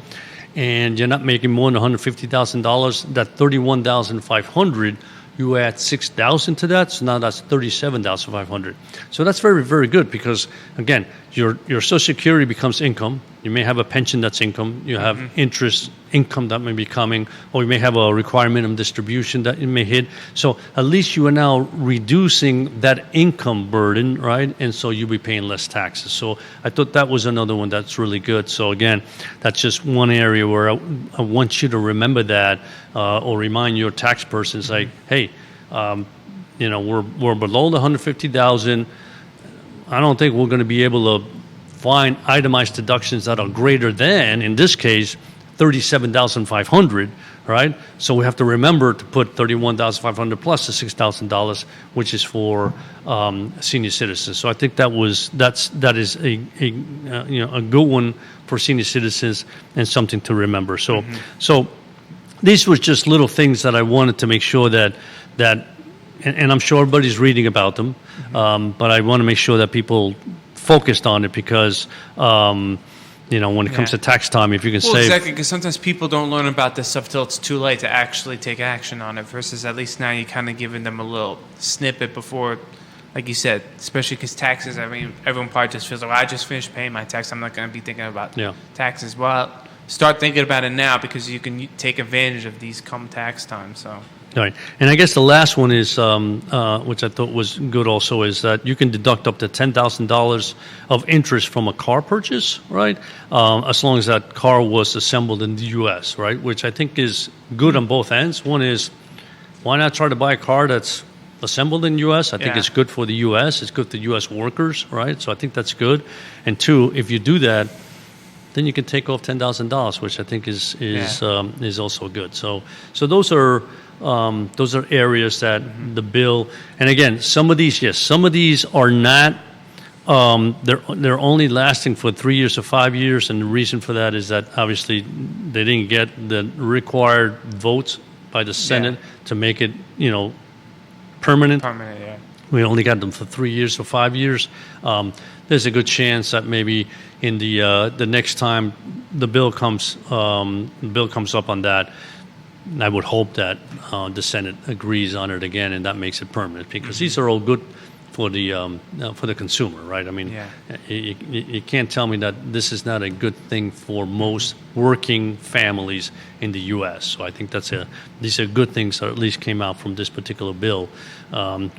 and you're not making more than $150,000. That $31,500. You add $6,000 to that, so now that's $37,500. So that's very, very good because, again, your Social Security becomes income. You may have a pension that's income. You have interest income that may be coming, or you may have a required minimum distribution that you may hit. So at least you are now reducing that income burden, right? And so you'll be paying less taxes. So I thought that was another one that's really good. So again, that's just one area where I want you to remember that, or remind your tax persons, like, hey, we're below the 150,000. I don't think we're going to be able to find itemized deductions that are greater than, in this case, $37,500, right? So we have to remember to put $31,500 plus the $6,000, which is for senior citizens. So I think that is a good one for senior citizens and something to remember. So these were just little things that I wanted to make sure that and I'm sure everybody's reading about them, but I want to make sure that people focused on it because, when it comes to tax time, if you can save... Exactly, because sometimes people don't learn about this stuff till it's too late to actually take action on it, versus at least now you're kind of giving them a little snippet before, like you said, especially because taxes, I mean, everyone probably just feels like, I just finished paying my tax, I'm not going to be thinking about taxes. Well, start thinking about it now because you can take advantage of these come tax time, so... Right. And I guess the last one is, which I thought was good also, is that you can deduct up to $10,000 of interest from a car purchase, right? As long as that car was assembled in the U.S., right? Which I think is good on both ends. One is, why not try to buy a car that's assembled in the U.S.? I think it's good for the U.S. It's good for U.S. workers, right? So I think that's good. And two, if you do that, then you can take off $10,000, which I think is also good. So those are areas that the bill, and again, some of these are not. They're only lasting for 3 years or 5 years, and the reason for that is that obviously they didn't get the required votes by the Senate to make it, permanent. We only got them for 3 years or 5 years. There's a good chance that maybe in the next time the bill comes up on that, I would hope that the Senate agrees on it again, and that makes it permanent, because these are all good for the consumer, right? I mean, you can't tell me that this is not a good thing for most working families in the U.S. So I think these are good things that at least came out from this particular bill,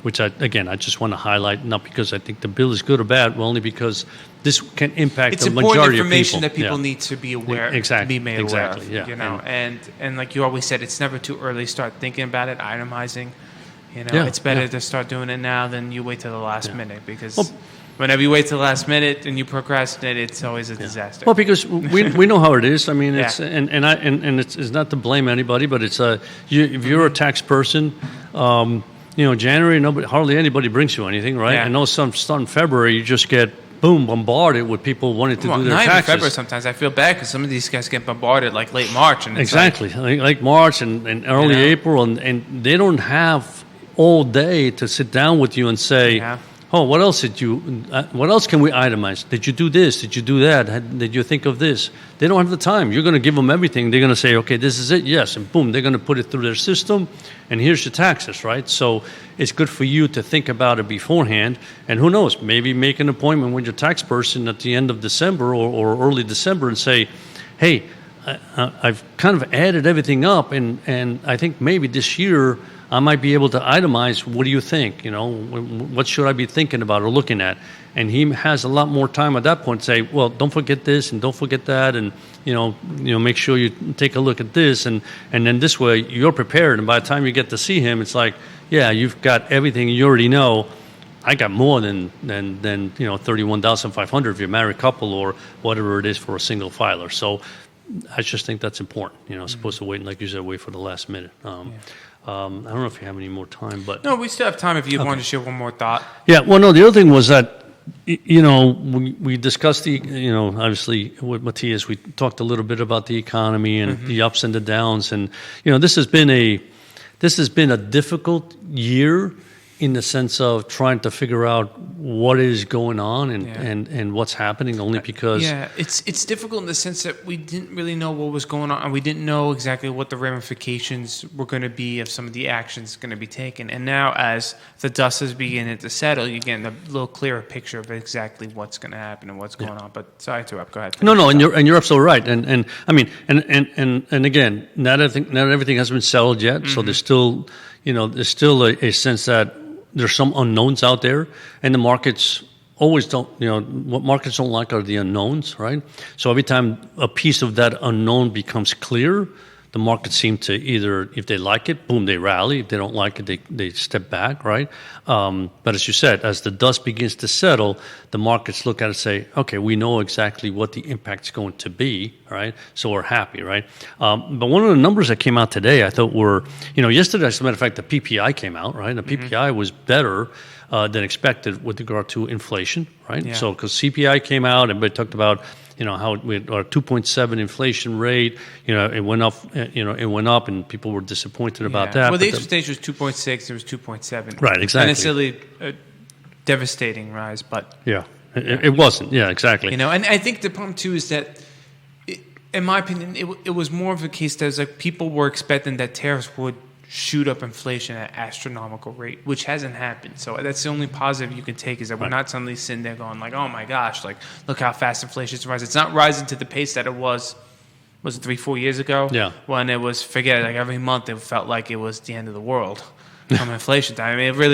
which I just want to highlight, not because I think the bill is good or bad, but only because this can impact the majority of people. It's important information that people need to be aware, to be made aware of, and like you always said, it's never too early to start thinking about it, itemizing. It's better to start doing it now than you wait till the last minute, because whenever you wait till the last minute and you procrastinate, it's always a disaster. Well, because we know how it is. I mean, it's it's not to blame anybody, but it's if you're a tax person, January hardly anybody brings you anything, right? And all of a sudden, starting February, you just get bombarded with people wanting to do their taxes. Not even February sometimes. I feel bad because some of these guys get bombarded like late March. And it's like March and early April, and they don't have all day to sit down with you and say, oh, what else what else can we itemize? Did you do this? Did you do that? Did you think of this? They don't have the time. You're going to give them everything. They're going to say, okay, this is it. Yes. And boom, they're going to put it through their system. And here's your taxes, right? So it's good for you to think about it beforehand. And who knows, maybe make an appointment with your tax person at the end of December or early December and say, hey, I've kind of added everything up. And I think maybe this year I might be able to itemize, what do you think? You know, what should I be thinking about or looking at? And he has a lot more time at that point to say, well, don't forget this and don't forget that, and you know, make sure you take a look at this, and then this way you're prepared. And by the time you get to see him, it's like, yeah, you've got everything you already know. I got more than 31,500 if you're a married couple or whatever it is for a single filer. So I just think that's important. You know, supposed to wait, like you said, wait for the last minute. I don't know if you have any more time, but No, we still have time if you want to share one more thought. yeah. Well, no, the other thing was that, you know, we discussed obviously with Matthias, we talked a little bit about the economy and the ups and the downs, and you know, this has been a difficult year in the sense of trying to figure out what is going on and what's happening, only because it's difficult in the sense that we didn't really know what was going on, and we didn't know exactly what the ramifications were going to be of some of the actions going to be taken. And now, as the dust is beginning to settle, you're getting a little clearer picture of exactly what's going to happen and what's going on. But sorry to interrupt. Go ahead. No, and you're absolutely right. And I mean, and again, not everything has been settled yet. So there's still, a sense that there's some unknowns out there, and the markets always don't, what markets don't like are the unknowns, right? So every time a piece of that unknown becomes clear, the markets seem to either, if they like it, boom, they rally. If they don't like it, they step back, right? But as you said, as the dust begins to settle, the markets look at it and say, okay, we know exactly what the impact's going to be, right? So we're happy, right? But one of the numbers that came out today, I thought were, yesterday, as a matter of fact, the PPI came out, right? The PPI was better than expected with regard to inflation, right? Yeah. So because CPI came out, everybody talked about, how we had our 2.7 inflation rate, it went up, and people were disappointed about that. Well, the expectation was 2.6, it was 2.7. Right, exactly. Not necessarily a devastating rise, but yeah, it wasn't. Yeah, exactly. and I think the problem too is that, in my opinion, it was more of a case that was like people were expecting that tariffs would shoot up inflation at astronomical rate, which hasn't happened. So that's the only positive you can take, is that we're not suddenly sitting there going like, oh my gosh, like look how fast inflation is rising. It's not rising to the pace that it was it 3-4 years ago? Yeah. When it was, like every month it felt like it was the end of the world from inflation time. I mean, it was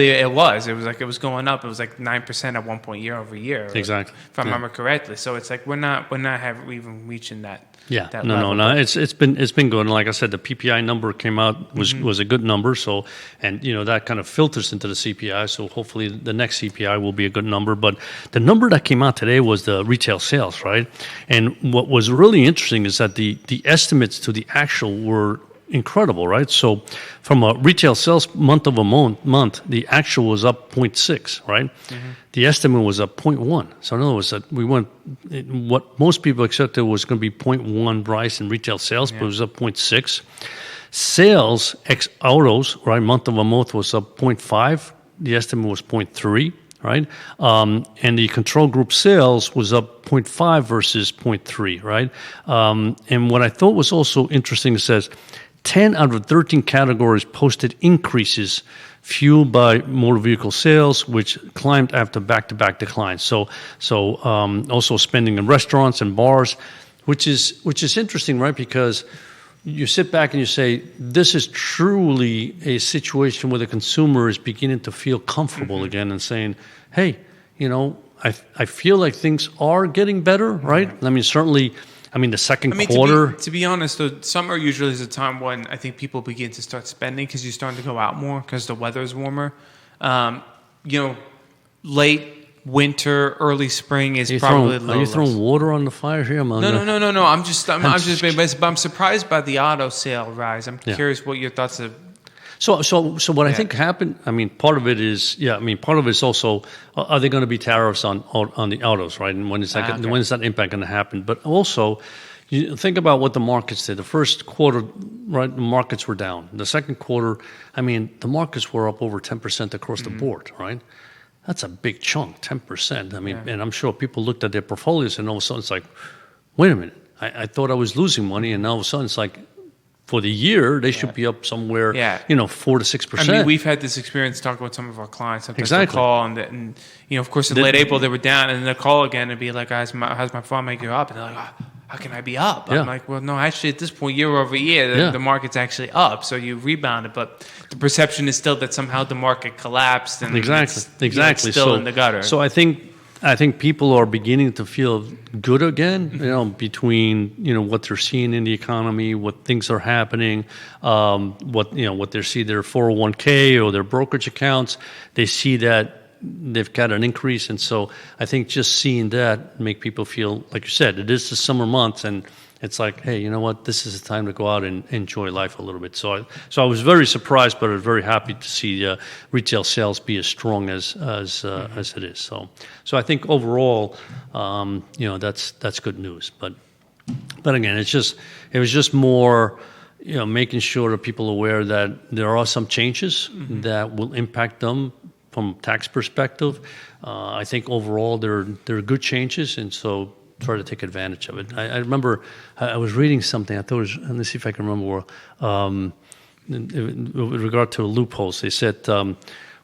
like it was going up. It was like 9% at one point year over year. Exactly. If I remember correctly. So it's like we're not even reaching that. Yeah, that no. It's been good. And like I said, the PPI number came out was a good number. So, and that kind of filters into the CPI. So hopefully the next CPI will be a good number. But the number that came out today was the retail sales, right? And what was really interesting is that the estimates to the actual were incredible, right? So from a retail sales month, the actual was up 0.6, right? The estimate was up 0.1. So in other words, that we went, what most people expected was going to be 0.1 rise in retail sales, but it was up 0.6. Sales ex autos, right, month was up 0.5. The estimate was 0.3. Right, and the control group sales was up 0.5 versus 0.3, right? And what I thought was also interesting, it says 10 out of 13 categories posted increases fueled by motor vehicle sales, which climbed after back-to-back declines. So also spending in restaurants and bars, which is interesting, right? Because you sit back and you say, this is truly a situation where the consumer is beginning to feel comfortable again and saying, hey, I feel like things are getting better, right? I mean, certainly, the second quarter. To be honest, though, summer usually is a time when I think people begin to start spending because you're starting to go out more because the weather is warmer. Late winter, early spring is probably low. Are you throwing water on the fire here? No. I'm just being, but I'm surprised by the auto sale rise. I'm curious what your thoughts are. So what I think happened, part of it is, part of it is also, are there going to be tariffs on the autos, right? And when is that impact going to happen? But also, you think about what the markets did. The first quarter, right, the markets were down. The second quarter, the markets were up over 10% across the board, right? that's a big chunk, 10%. I mean, and I'm sure people looked at their portfolios and all of a sudden it's like, wait a minute, I thought I was losing money, and all of a sudden it's like, for the year, they should be up somewhere, 4 to 6%. I mean, we've had this experience talking with some of our clients. Sometimes Exactly. they'll call, and of course, in late April, they were down, and then they'll call again and be like, how's my fund making up? And they're like, how can I be up? I'm like, well, no, actually, at this point, year over year, the market's actually up, so you rebounded, but the perception is still that somehow the market collapsed, and exactly, it's still in the gutter. So I think people are beginning to feel good again, between, what they're seeing in the economy, what things are happening, what they see their 401k or their brokerage accounts, they see that they've got an increase. And so I think just seeing that make people feel, like you said, it is the summer months, and it's like, hey, you know what? This is the time to go out and enjoy life a little bit. So I was very surprised, but I was very happy to see retail sales be as strong as it is. So I think overall, that's good news. But again, it was just more, making sure that people are aware that there are some changes that will impact them from a tax perspective. I think overall they're good changes, and so try to take advantage of it. I remember I was reading something. I thought it was, let me see if I can remember. With regard to loopholes, they said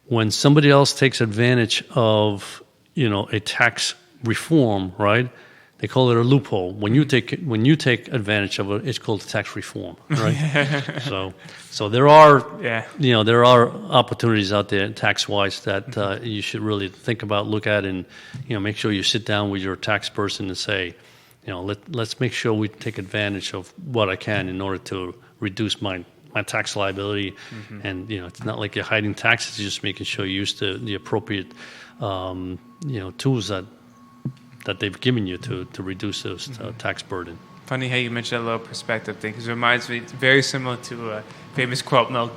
when somebody else takes advantage of a tax reform, right? They call it a loophole. When you take advantage of it, it's called tax reform, right? So there are there are opportunities out there tax wise that you should really think about, look at, and make sure you sit down with your tax person and say, let's make sure we take advantage of what I can in order to reduce my tax liability. And it's not like you're hiding taxes; you're just making sure you use the appropriate tools that they've given you to reduce those tax burden. Funny how you mentioned that little perspective thing, because it reminds me, it's very similar to a famous quote Mel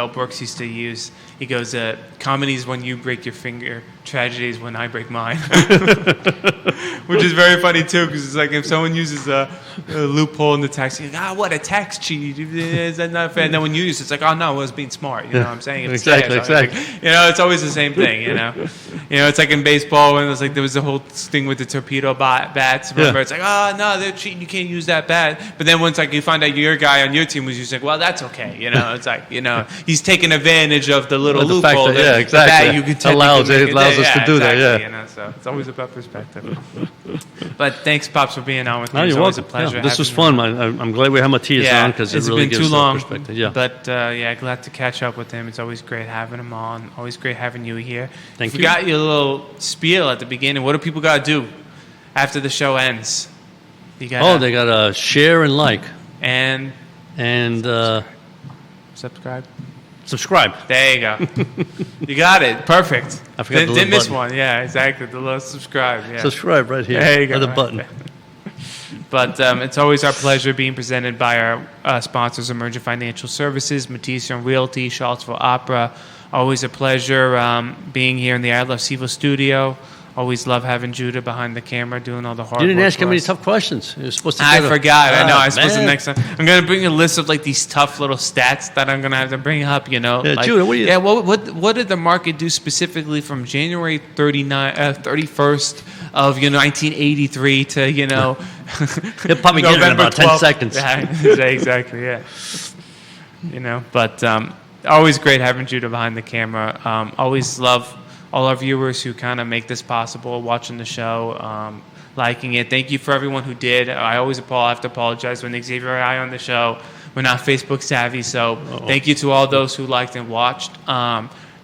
Brooks used to use. He goes, comedy is when you break your finger, tragedy is when I break mine. Which is very funny too, because it's like if someone uses a loophole in the tax, you're like, what a tax cheat, is that not fair? And then when you use it, it's like, oh no, I was being smart, what I'm saying? It's exactly. It's always the same thing, it's like in baseball when there was the whole thing with the torpedo bats, remember? It's like, oh no, they're cheating, you can't use that bat. But then once you find out your guy on your team was using, well, that's okay, it's like, he's taking advantage of the little loophole that bat you could allows us to do that. So it's always about perspective. But thanks, Pops, for being on with me. It's always a pleasure. This was fun. I'm glad we had Matthias on, because it really gives that perspective. Yeah. But glad to catch up with him. It's always great having him on. Always great having you here. Thank you. We got your little spiel at the beginning. What do people got to do after the show ends? They got to share and like. And subscribe. Subscribe. There you go. You got it. Perfect. I forgot Didn't miss one. Yeah, exactly. The little subscribe. Yeah. Subscribe right here. There you go. The button. But it's always our pleasure being presented by our sponsors, Emergent Financial Services, Matthias Realty, Charlottesville Opera. Always a pleasure being here in the I Love CVille studio. Always love having Judah behind the camera doing all the hard work. You didn't ask him any tough questions. You were supposed to. I forgot. I know. I was supposed to next time. I'm going to bring a list of these tough little stats that I'm going to have to bring up. Yeah, Judah, what do you? What did the market do specifically from January 31st of 1983 to He'll probably get it in about 10 seconds. Yeah, exactly. Yeah. But always great having Judah behind the camera. Always love all our viewers who kind of make this possible, watching the show, liking it. Thank you for everyone who did. I always have to apologize when Xavier and I are on the show. We're not Facebook savvy, so thank you to all those who liked and watched.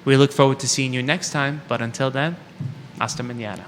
We look forward to seeing you next time, but until then, hasta mañana.